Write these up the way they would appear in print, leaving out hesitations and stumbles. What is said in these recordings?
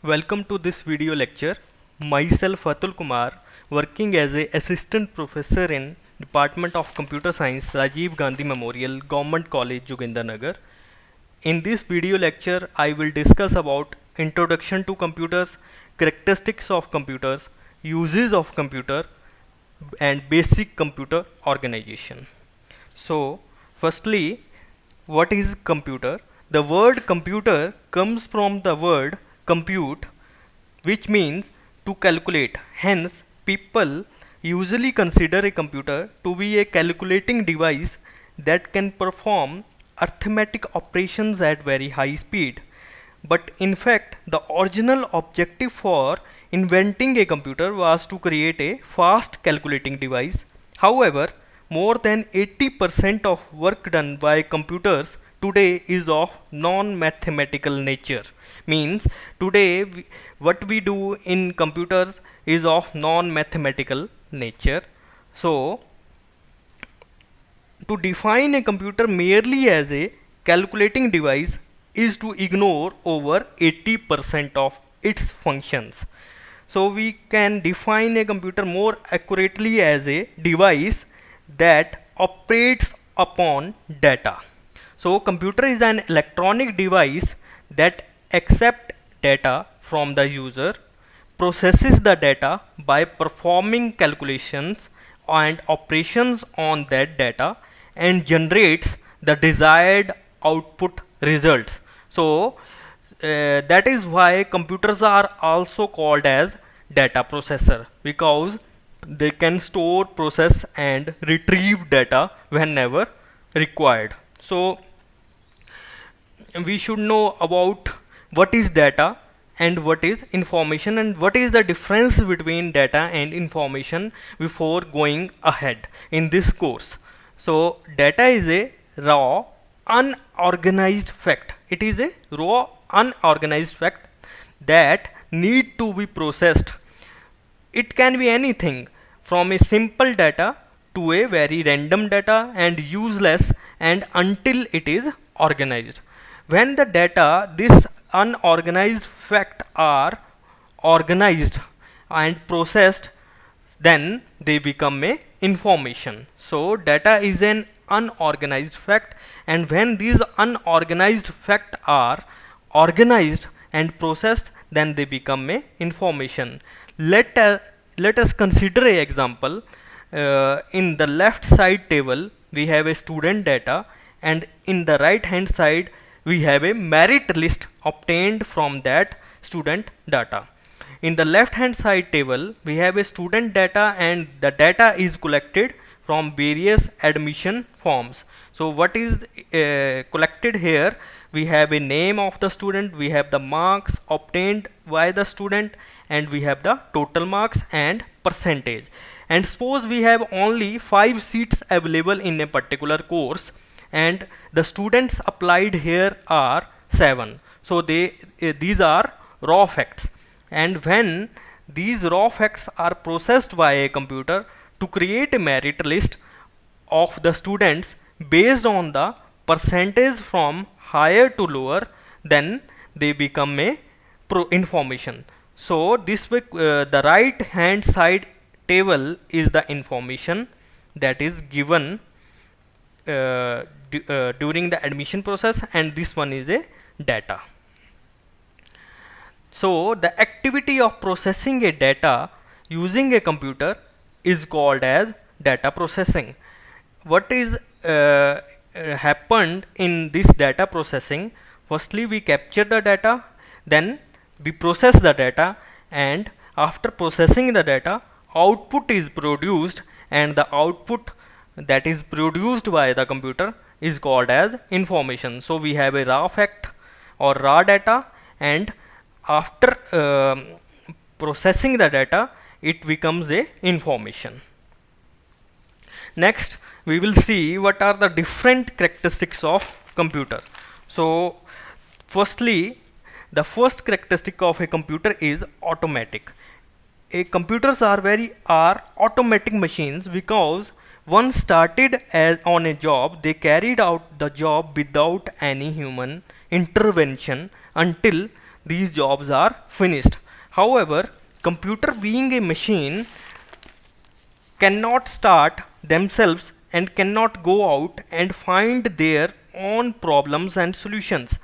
Welcome to this video lecture. Myself Atul Kumar, working as a assistant professor in Department of Computer Science, Rajiv Gandhi Memorial, Government College, Jogindarnagar. In this video lecture, I will discuss about introduction to computers, characteristics of computers, uses of computer, and basic computer organization. So, firstly, what is computer? The word computer comes from the word compute, which means to calculate. Hence, people usually consider a computer to be a calculating device that can perform arithmetic operations at very high speed. But in fact, the original objective for inventing a computer was to create a fast calculating device. However, more than 80% of work done by computers today is of non-mathematical nature. Means today what we do in computers is of non-mathematical nature. So, to define a computer merely as a calculating device is to ignore over 80% of its functions. So we can define a computer more accurately as a device that operates upon data. So computer is an electronic device that accepts data from the user, processes the data by performing calculations and operations on that data, and generates the desired output results. So that is why computers are also called as data processor, because they can store, process and retrieve data whenever required. So we should know about what is data and what is information, and what is the difference between data and information before going ahead in this course. So data is a raw unorganized fact. It is a raw unorganized fact that need to be processed. It can be anything from a simple data to a very random data and useless, and until it is organized. When the data, this unorganized fact, are organized and processed, then they become a information. So data is an unorganized fact, and when these unorganized facts are organized and processed, then they become a information. Let us consider a example. In the left side table we have a student data, and in the right hand side we have a merit list obtained from that student data. In the left hand side table we have a student data, and the data is collected from various admission forms. So what is collected here? We have a name of the student, we have the marks obtained by the student, and we have the total marks and percentage. And suppose we have only 5 seats available in a particular course, and the students applied here are 7. So these are raw facts, and when these raw facts are processed by a computer to create a merit list of the students based on the percentage from higher to lower, then they become a information. So this way the right hand side table is the information that is given during the admission process, and this one is a data. So the activity of processing a data using a computer is called as data processing. What is happened in this data processing? Firstly we capture the data, then we process the data, and after processing the data, output is produced, and the output that is produced by the computer is called as information. So we have a raw fact or raw data, and after processing the data, it becomes a information. Next we will see what are the different characteristics of computer. So firstly, the first characteristic of a computer is automatic. Computers are automatic machines, because once started on a job, they carried out the job without any human intervention until these jobs are finished. However, computer being a machine cannot start themselves and cannot go out and find their own problems and solutions.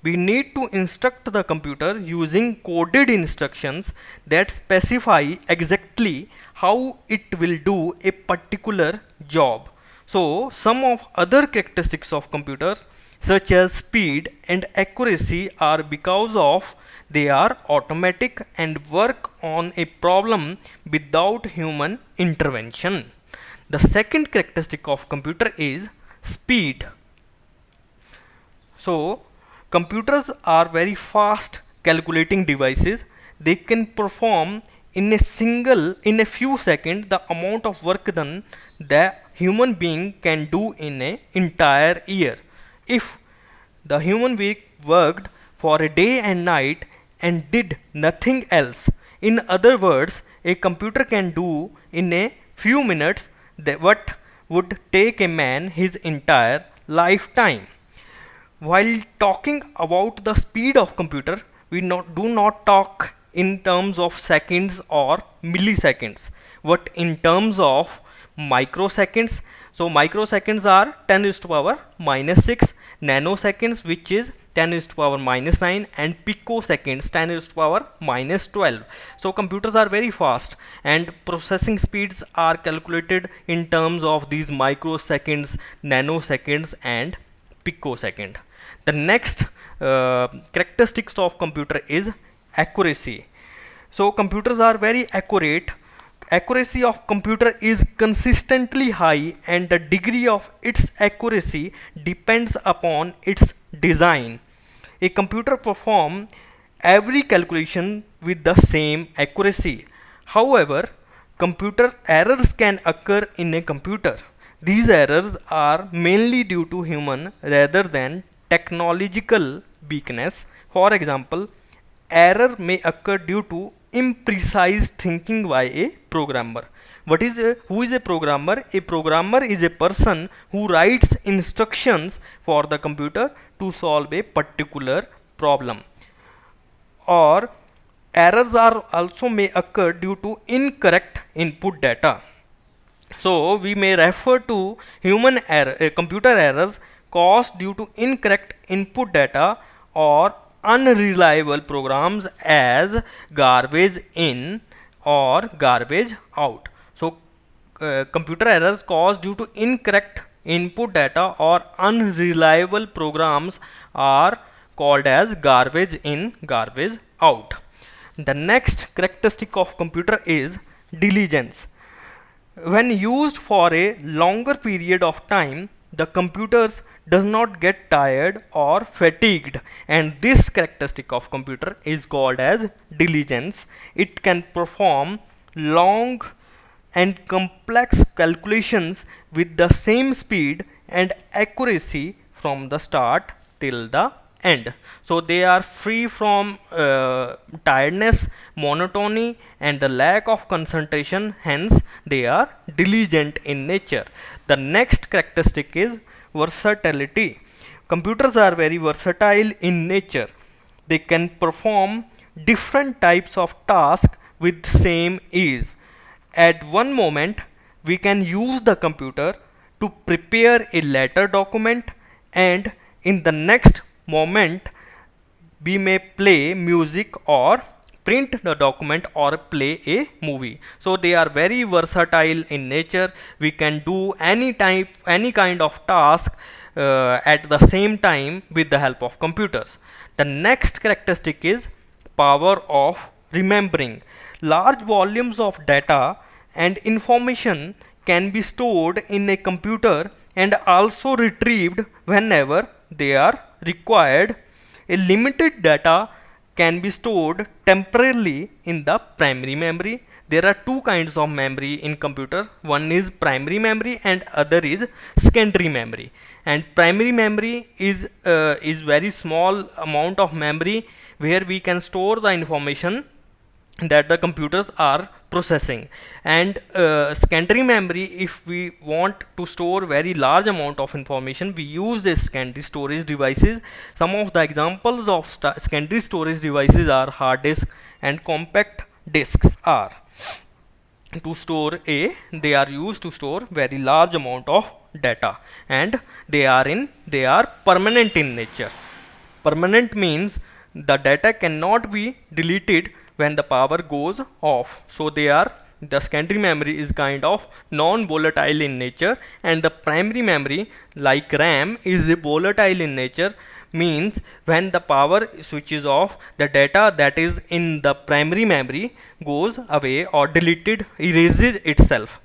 We need to instruct the computer using coded instructions that specify exactly how it will do a particular job. So, some of other characteristics of computers such as speed and accuracy are because of they are automatic and work on a problem without human intervention. The second characteristic of computer is speed. So, computers are very fast calculating devices. They can perform in a few seconds the amount of work done the human being can do in an entire year. If the human being worked for a day and night and did nothing else. In other words, a computer can do in a few minutes what would take a man his entire lifetime. While talking about the speed of computer, we do not talk in terms of seconds or milliseconds, but in terms of microseconds. So microseconds are 10 is to power minus 6, nanoseconds which is 10 is to power minus 9, and picoseconds 10 is to power minus 12. So computers are very fast and processing speeds are calculated in terms of these microseconds, nanoseconds and picosecond. The next characteristics of computer is accuracy. So computers are very accurate. Accuracy of computer is consistently high and the degree of its accuracy depends upon its design. A computer performs every calculation with the same accuracy. However, computer errors can occur in a computer. These errors are mainly due to human rather than technological weakness. For example, error may occur due to imprecise thinking by a programmer. Who is a programmer? A programmer is a person who writes instructions for the computer to solve a particular problem. Or errors are also may occur due to incorrect input data. So we may refer to computer errors caused due to incorrect input data or unreliable programs as garbage in or garbage out. So computer errors caused due to incorrect input data or unreliable programs are called as garbage in, garbage out. The next characteristic of computer is diligence. When used for a longer period of time, the computers does not get tired or fatigued, and this characteristic of computer is called as diligence. It can perform long and complex calculations with the same speed and accuracy from the start till the end. So they are free from tiredness, monotony and the lack of concentration, hence they are diligent in nature. The next characteristic is versatility. Computers are very versatile in nature. They can perform different types of tasks with same ease. At one moment, we can use the computer to prepare a letter document, and in the next moment, we may play music or print the document or play a movie. So they are very versatile in nature. We can do any kind of task at the same time with the help of computers. The next characteristic is power of remembering. Large volumes of data and information can be stored in a computer and also retrieved whenever they are required. A limited data can be stored temporarily in the primary memory. There are two kinds of memory in computer. One is primary memory and other is secondary memory. And primary memory is very small amount of memory where we can store the information that the computers are processing. And secondary memory, if we want to store very large amount of information, we use this secondary storage devices. Some of the examples of secondary storage devices are hard disk and compact disks are to store a they are used to store very large amount of data, and they are permanent in nature. Permanent means the data cannot be deleted when the power goes off. So they are, the secondary memory is kind of non-volatile in nature, and the primary memory like RAM is volatile in nature, means when the power switches off, the data that is in the primary memory goes away or deleted, erases itself.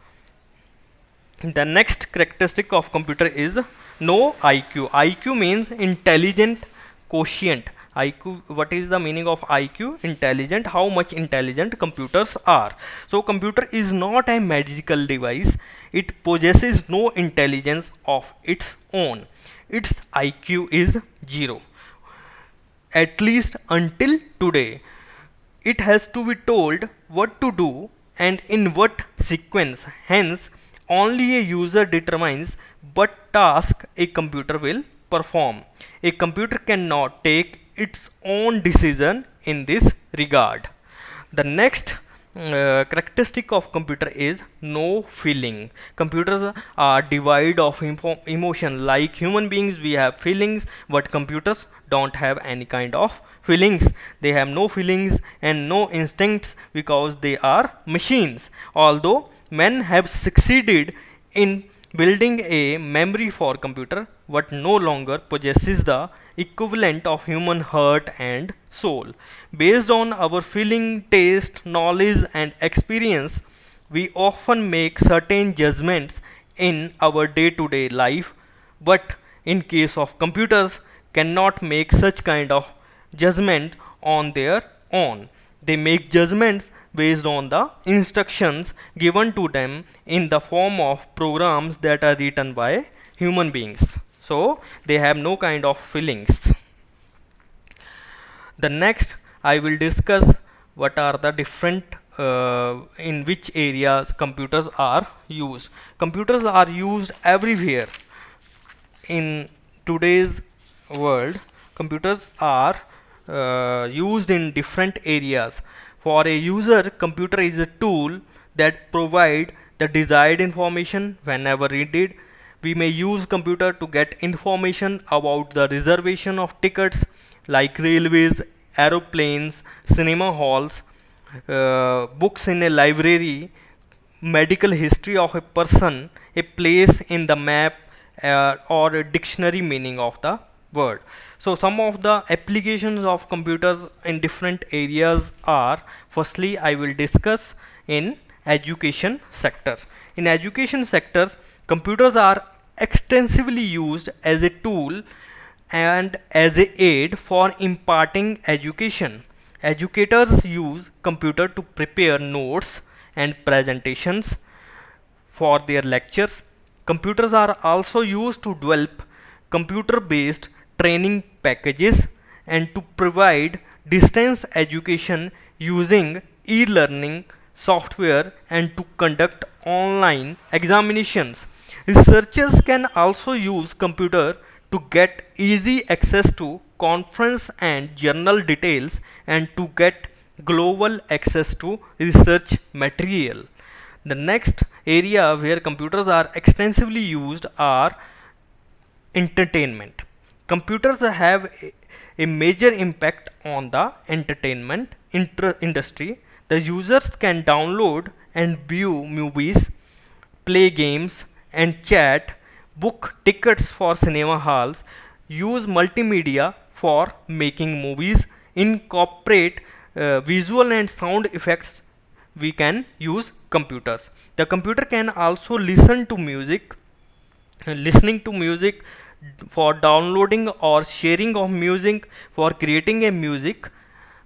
The next characteristic of computer is no IQ. IQ means intelligent quotient. IQ, what is the meaning of IQ? Intelligent, how much intelligent computers are. So computer is not a magical device. It possesses no intelligence of its own. Its IQ is 0. At least until today. It has to be told what to do and in what sequence. Hence, only a user determines what task a computer will perform. A computer cannot take its own decision in this regard. The next characteristic of computer is no feeling. Computers are devoid of emotion. Like human beings, we have feelings, but computers don't have any kind of feelings. They have no feelings and no instincts because they are machines. Although men have succeeded in building a memory for computer, but no longer possesses the equivalent of human heart and soul. Based on our feeling, taste, knowledge and experience, we often make certain judgments in our day-to-day life, but in case of computers cannot make such kind of judgment on their own. They make judgments based on the instructions given to them in the form of programs that are written by human beings. So they have no kind of feelings. The next I will discuss what are the different in which areas computers are used. Computers are used everywhere in today's world. Computers are used in different areas. For a user, computer is a tool that provide the desired information whenever needed. We may use computer to get information about the reservation of tickets like railways, aeroplanes, cinema halls, books in a library, medical history of a person, a place in the map, or a dictionary meaning of the word. So some of the applications of computers in different areas are, firstly I will discuss in education sector. In education sectors, computers are extensively used as a tool and as a aid for imparting education. Educators use computer to prepare notes and presentations for their lectures. Computers are also used to develop computer based training packages and to provide distance education using e-learning software and to conduct online examinations. Researchers can also use computer to get easy access to conference and journal details and to get global access to research material. The next area where computers are extensively used are entertainment. Computers have a major impact on the entertainment industry. The users can download and view movies, play games and chat, book tickets for cinema halls, use multimedia for making movies, incorporate visual and sound effects. We can use computers. The computer can also listen to music, listening to music, for downloading or sharing of music, for creating a music,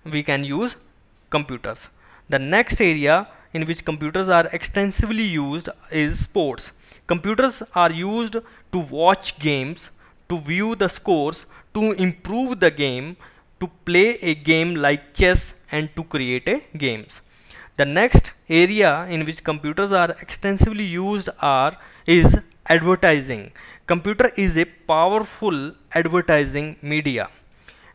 we can use computers. The next area in which computers are extensively used is sports. Computers are used to watch games, to view the scores, to improve the game, to play a game like chess and to create a games. The next area in which computers are extensively used is advertising. Computer is a powerful advertising media.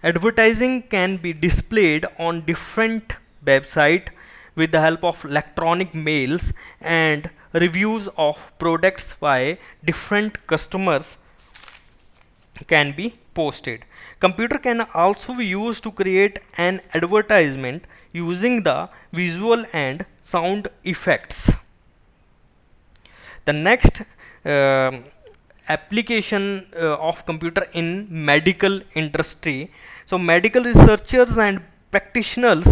Advertising can be displayed on different websites with the help of electronic mails and reviews of products by different customers can be posted. Computer can also be used to create an advertisement using the visual and sound effects. The next um application of computer in medical industry. So medical researchers and practitioners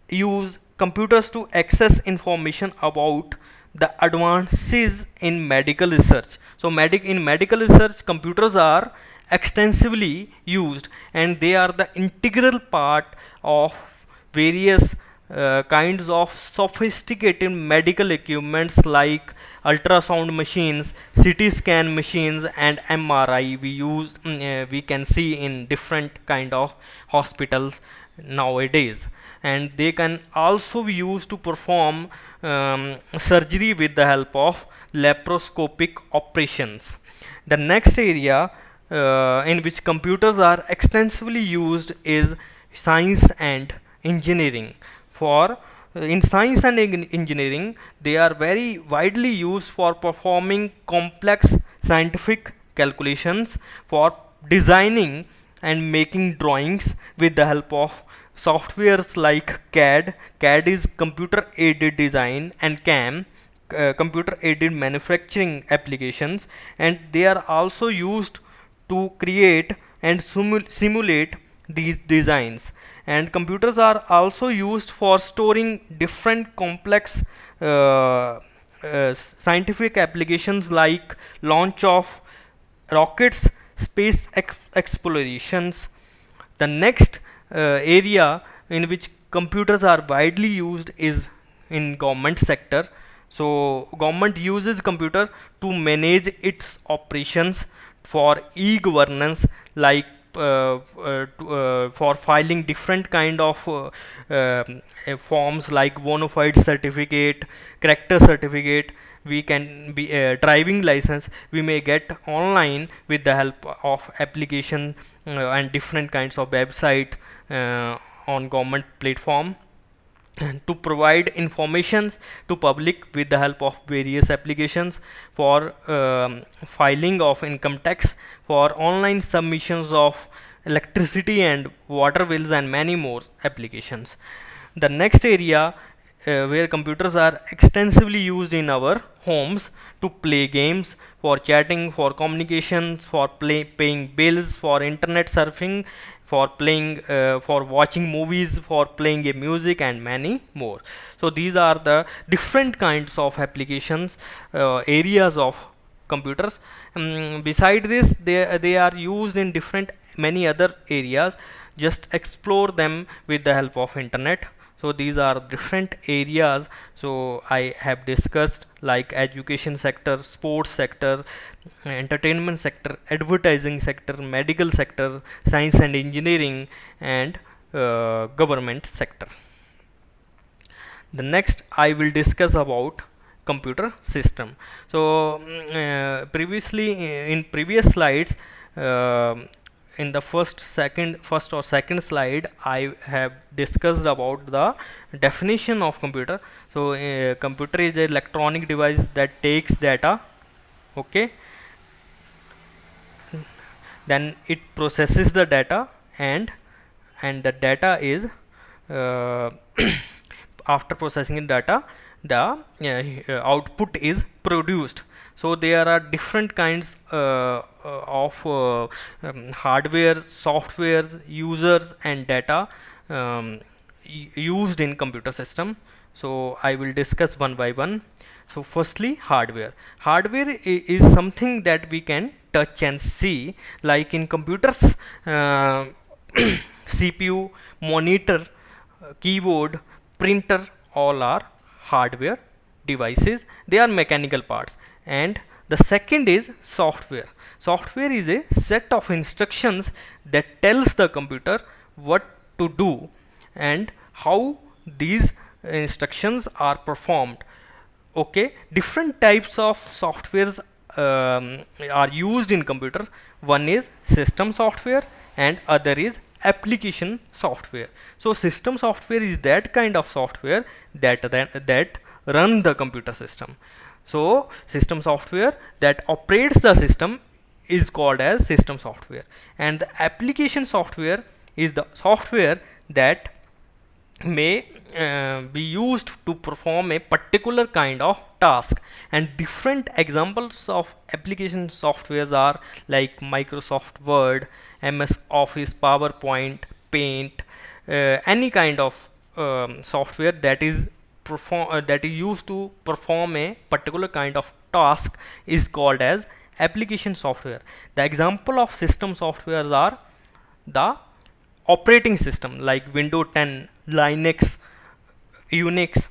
use computers to access information about the advances in medical research. So in medical research, computers are extensively used, and they are the integral part of various kinds of sophisticated medical equipments like ultrasound machines, CT scan machines, and MRI we can see in different kind of hospitals nowadays. And they can also be used to perform surgery with the help of laparoscopic operations. The next area in which computers are extensively used is science and engineering. For in science and engineering, they are very widely used for performing complex scientific calculations, for designing and making drawings with the help of softwares like CAD. CAD is computer aided design, and CAM, computer aided manufacturing applications, and they are also used to create and simulate these designs. And computers are also used for storing different complex scientific applications like launch of rockets, space explorations. The next area in which computers are widely used is in government sector. So government uses computer to manage its operations for e-governance, like for filing different kind of forms like bona fide certificate, character certificate. We can be driving license we may get online with the help of application and different kinds of website on government platform, to provide informations to public with the help of various applications for filing of income tax, for online submissions of electricity and water bills, and many more applications. The next area where computers are extensively used in our homes: to play games, for chatting, for communications, for paying bills, for internet surfing, for playing for watching movies, for playing a music, and many more. So these are the different kinds of applications areas of computers. Beside this, they are used in different many other areas. Just explore them with the help of internet. So these are different areas. So I have discussed like education sector, sports sector, entertainment sector, advertising sector, medical sector, science and engineering, and government sector. The next I will discuss about computer system. So previously in previous slides, uh, in the first or second slide, I have discussed about the definition of computer. So computer is an electronic device that takes data, okay, then it processes the data, and the data is uh, after processing data, the output is produced. So there are different kinds of hardware, softwares, users, and data used in computer system. So I will discuss one by one. So firstly, hardware. Hardware is something that we can touch and see, like in computers, CPU, monitor, keyboard, printer, all are hardware devices. They are mechanical parts. And the second is software. Software is a set of instructions that tells the computer what to do and how these instructions are performed. Okay, different types of softwares are used in computer. One is system software and other is application software. So system software is that kind of software that run the computer system. So system software that operates the system is called as system software, and the application software is the software that may be used to perform a particular kind of task. And different examples of application softwares are like Microsoft Word, MS Office, PowerPoint, Paint, any kind of software that is used to perform a particular kind of task is called as application software. The example of system softwares are the operating system like Windows 10, Linux, Unix,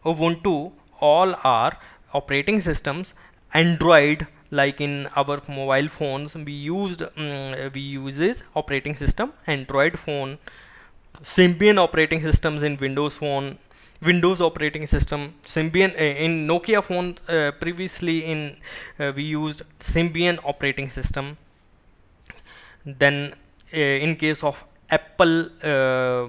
Ubuntu, all are operating systems. Android, like in our mobile phones, we uses operating system Android phone. Symbian operating systems in Windows phone, Windows operating system, Symbian in Nokia phone. Previously, in we used Symbian operating system. Then in case of Apple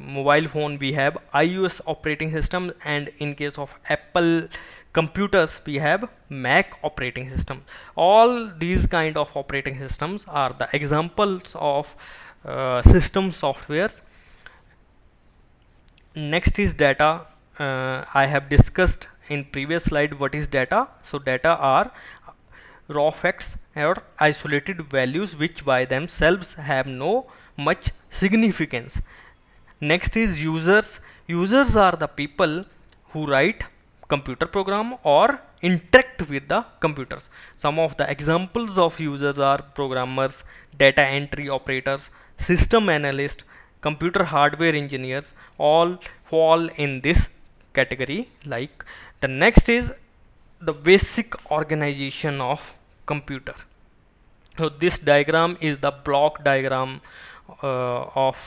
mobile phone, we have iOS operating system, and in case of Apple computers, we have Mac operating system. All these kind of operating systems are the examples of system softwares. Next is data. I have discussed in previous slide what is data. So data are raw facts or isolated values which by themselves have no much significance. Next is users. Users are the people who write computer program or interact with the computers. Some of the examples of users are programmers, data entry operators, system analysts, computer hardware engineers. All fall in this category. Like the next is the basic organization of computer. So this diagram is the block diagram of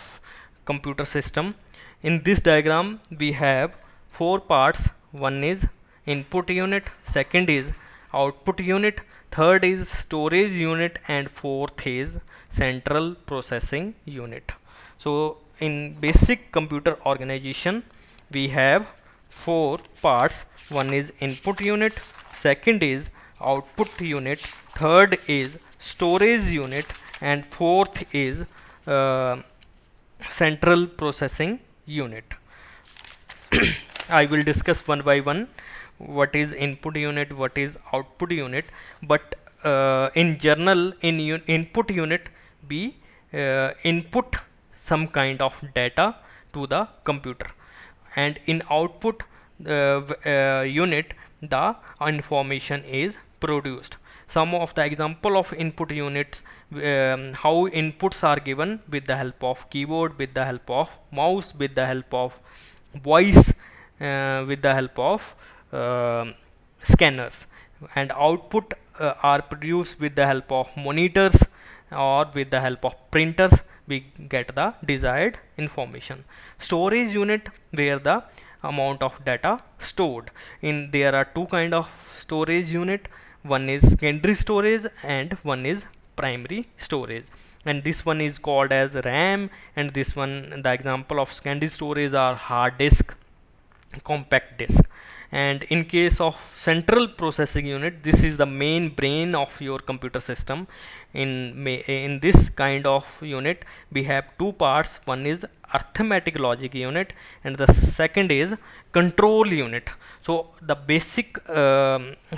computer system. In this diagram we have four parts. One is input unit, second is output unit, third is storage unit, and fourth is central processing unit. So in basic computer organization we have four parts. One is input unit, second is output unit, third is storage unit, and fourth is uh, central processing unit. I will discuss one by one what is input unit, what is output unit. But in general, in input unit we input some kind of data to the computer, and in output unit the information is produced. Some of the example of input units, how inputs are given with the help of keyboard, with the help of mouse, with the help of voice, with the help of scanners. And output are produced with the help of monitors or with the help of printers. We get the desired information. Storage unit, where the amount of data stored in. There are two kind of storage unit. One is secondary storage and one is primary storage, and this one is called as RAM, and this one, the example of secondary storage are hard disk, compact disk. And in case of central processing unit, this is the main brain of your computer system. In this kind of unit we have two parts. One is arithmetic logic unit and the second is control unit. So the basic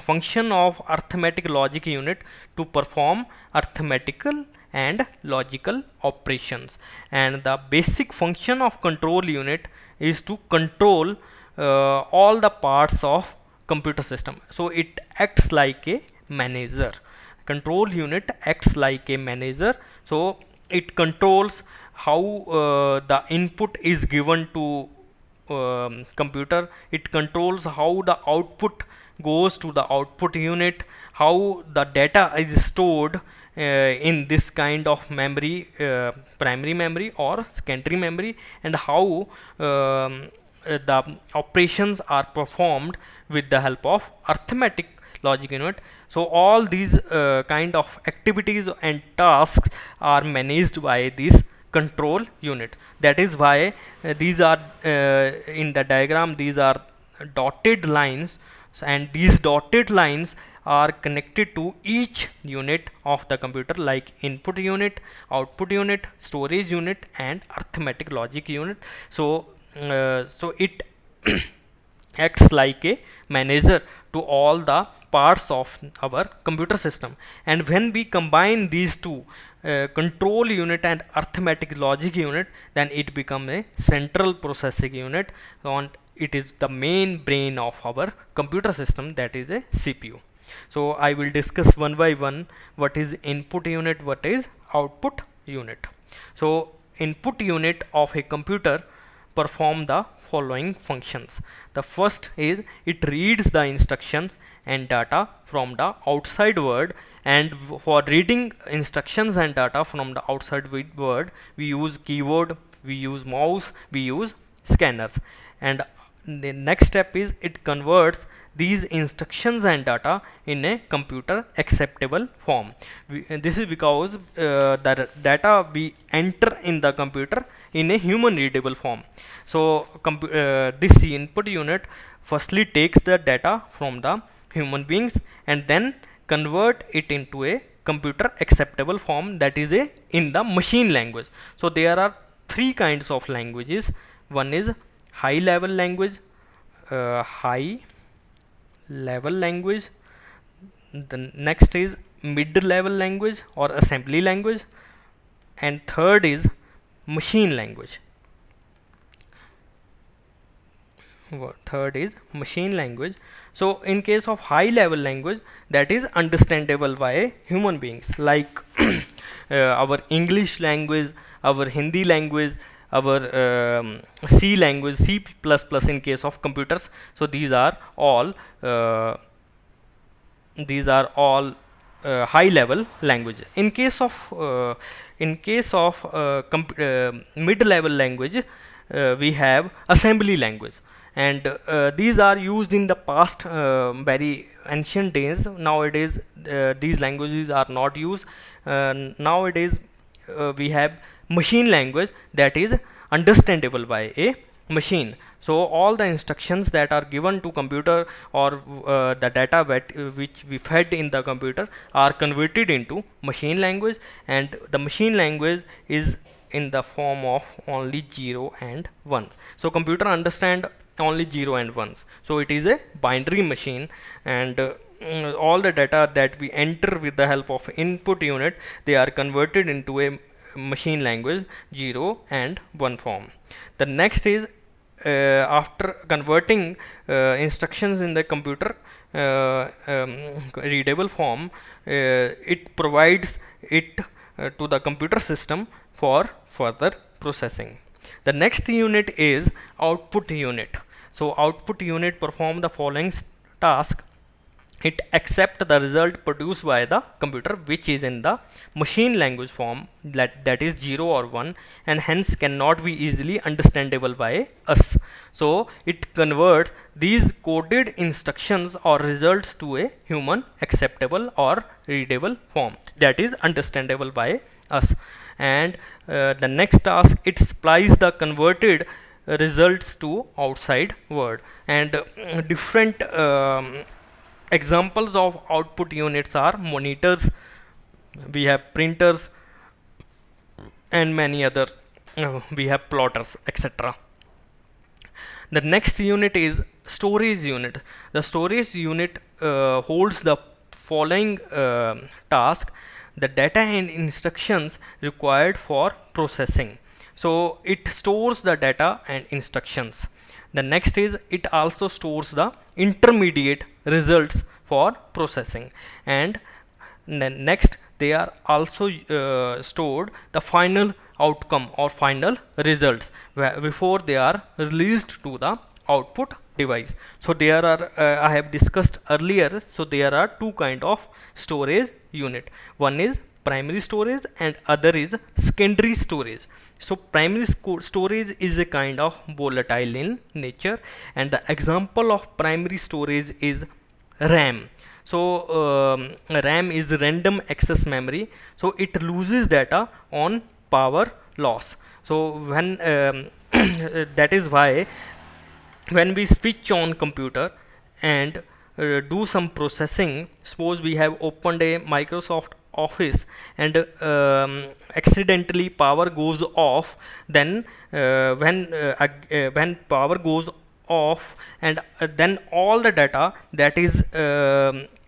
function of arithmetic logic unit to perform arithmetical and logical operations, and the basic function of control unit is to control all the parts of computer system. So it acts like a manager. Control unit acts like a manager. So it controls how the input is given to computer. It controls how the output goes to the output unit, how the data is stored in this kind of memory, primary memory or secondary memory, and how the operations are performed with the help of arithmetic logic unit. So all these kind of activities and tasks are managed by this control unit. That is why these are in the diagram, these are dotted lines, and these dotted lines are connected to each unit of the computer, like input unit, output unit, storage unit, and arithmetic logic unit. So it acts like a manager to all the parts of our computer system. And when we combine these two, control unit and arithmetic logic unit, then it becomes a central processing unit, and it is the main brain of our computer system, that is a CPU. So I will discuss one by one what is input unit, what is output unit. So input unit of a computer perform the following functions. The first is it reads the instructions and data from the outside world, and for reading instructions and data from the outside world, we use keyboard, we use mouse, we use scanners. And the next step is it converts these instructions and data in a computer acceptable form. This is because the data we enter in the computer in a human readable form. So this input unit firstly takes the data from the human beings and then convert it into a computer acceptable form, that is a in the machine language. So there are three kinds of languages. One is high level language, high level language. The next is mid level language or assembly language, and third is machine language. Third is machine language. So in case of high level language, that is understandable by human beings, like our English language, our Hindi language, our C language, C++ in case of computers. So these are all high level language. In case of mid level language, we have assembly language, and these are used in the past, very ancient days. Nowadays these languages are not used. Nowadays we have machine language, that is understandable by a machine. So all the instructions that are given to computer, or the data which we fed in the computer, are converted into machine language, and the machine language is in the form of only 0 and 1s. So computer understand only 0 and 1s. So it is a binary machine, and all the data that we enter with the help of input unit, they are converted into a machine language 0 and 1 form. The next is after converting instructions in the computer readable form, it provides it to the computer system for further processing. The next unit is output unit. So output unit perform the following task. It accepts the result produced by the computer, which is in the machine language form, that is 0 or 1, and hence cannot be easily understandable by us. So it converts these coded instructions or results to a human acceptable or readable form, that is understandable by us. And the next task, it supplies the converted results to outside world. And different examples of output units are monitors, we have printers, and many other, we have plotters, etc. The next unit is storage unit. The storage unit holds the following task: the data and instructions required for processing. So it stores the data and instructions. The next is it also stores the intermediate results for processing, and next they are also stored the final outcome or final results before they are released to the output device. So there are I have discussed earlier, so there are two kind of storage unit. One is primary storage and other is secondary storage. So primary storage is a kind of volatile in nature, and the example of primary storage is RAM. So RAM is random access memory, so it loses data on power loss. So when that is why when we switch on computer and do some processing, suppose we have opened a Microsoft Office and accidentally power goes off, then when power goes off, and then all the data that is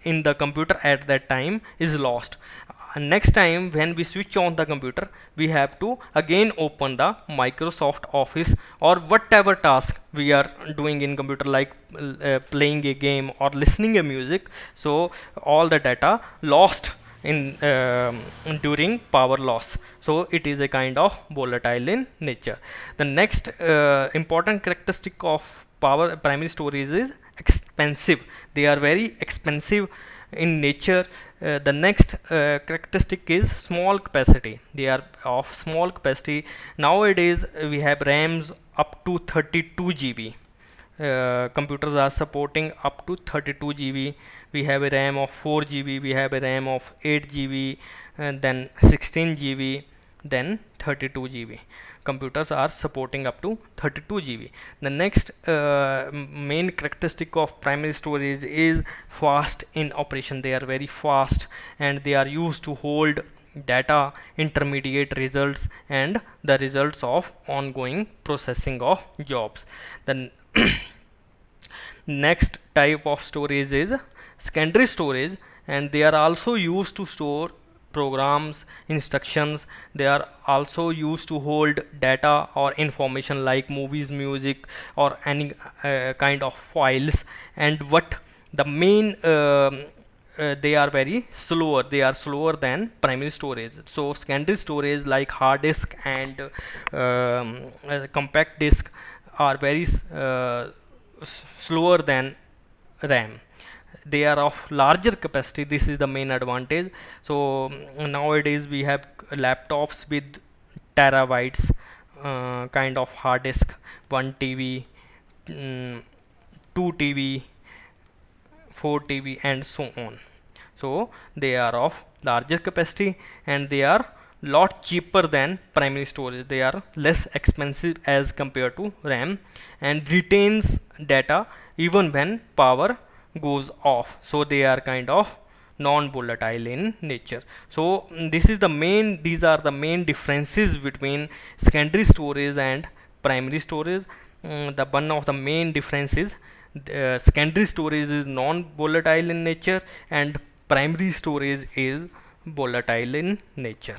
in the computer at that time is lost. Next time when we switch on the computer, we have to again open the Microsoft Office or whatever task we are doing in computer, like playing a game or listening a music. So all the data lost in during power loss, so it is a kind of volatile in nature. The next important characteristic of power primary storage is expensive. They are very expensive in nature. The next characteristic is small capacity. They are of small capacity. Nowadays we have RAMs up to 32 GB. Computers are supporting up to 32 GB. We have a RAM of 4 GB, we have a RAM of 8 GB, and then 16 GB, then 32 GB. Computers are supporting up to 32 GB. The next main characteristic of primary storage is fast in operation. They are very fast and they are used to hold data, intermediate results, and the results of ongoing processing of jobs. Then next type of storage is secondary storage, and they are also used to store programs, instructions. They are also used to hold data or information like movies, music, or any kind of files. And what the main they are very slower. They are slower than primary storage. So secondary storage like hard disk and compact disk are very slower than RAM. They are of larger capacity. This is the main advantage. So nowadays we have laptops with terabytes kind of hard disk, 1 TB, 2 TB, 4 TB, and so on. So they are of larger capacity and they are lot cheaper than primary storage. They are less expensive as compared to RAM and retains data even when power goes off. So they are kind of non-volatile in nature. So these are the main differences between secondary storage and primary storage. The one of the main differences, secondary storage is non-volatile in nature and primary storage is volatile in nature.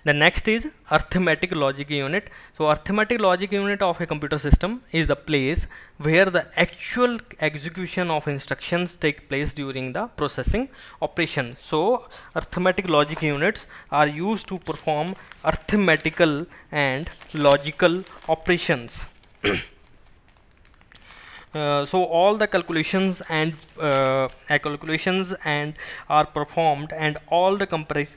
The next is arithmetic logic unit. So arithmetic logic unit of a computer system is the place where the actual execution of instructions take place during the processing operation. So arithmetic logic units are used to perform arithmetical and logical operations. So all the calculations and are performed and all the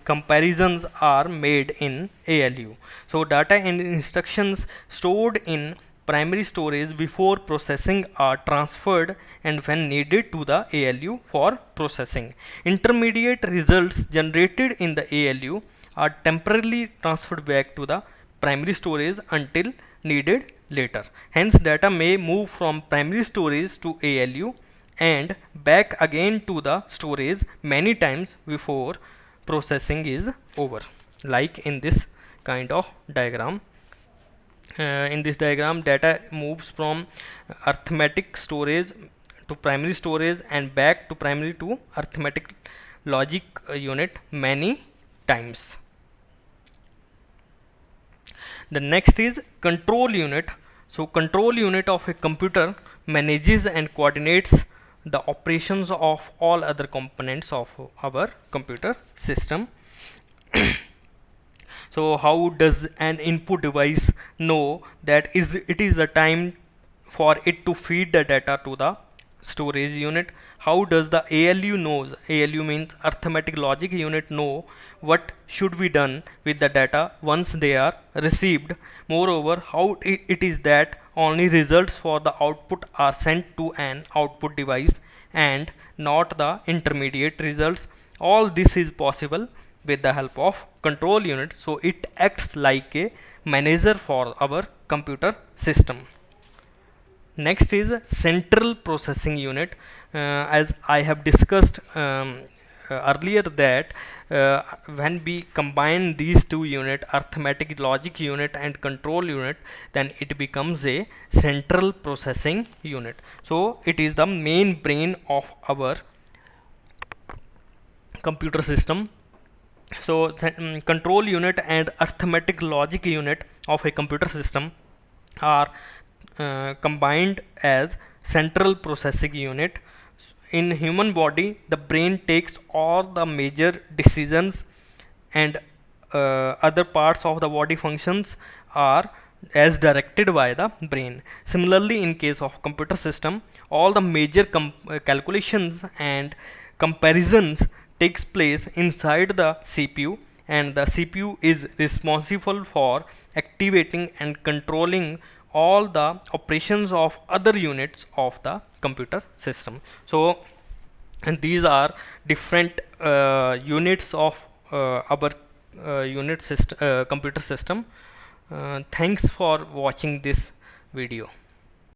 comparisons are made in ALU. So data and instructions stored in primary storage before processing are transferred and when needed to the ALU for processing. Intermediate results generated in the ALU are temporarily transferred back to the primary storage until needed later. Hence data may move from primary storage to ALU and back again to the storage many times before processing is over, like in this kind of diagram. In this diagram, data moves from arithmetic storage to primary storage and back to primary to arithmetic logic unit many times. The next is control unit. So control unit of a computer manages and coordinates the operations of all other components of our computer system. So how does an input device know that it is the time for it to feed the data to the storage unit? How does the ALU knows, ALU means arithmetic logic unit, know what should be done with the data once they are received? Moreover, how it is that only results for the output are sent to an output device and not the intermediate results? All this is possible with the help of control unit. So it acts like a manager for our computer system. Next is central processing unit. As I have discussed earlier that when we combine these two unit, arithmetic logic unit and control unit, then it becomes a central processing unit. So it is the main brain of our computer system. So control unit and arithmetic logic unit of a computer system are combined as central processing unit. In human body, the brain takes all the major decisions, and other parts of the body functions are as directed by the brain. Similarly, in case of computer system, all the major calculations and comparisons takes place inside the CPU, and the CPU is responsible for activating and controlling all the operations of other units of the computer system. So, and these are different units of our computer system. Thanks for watching this video.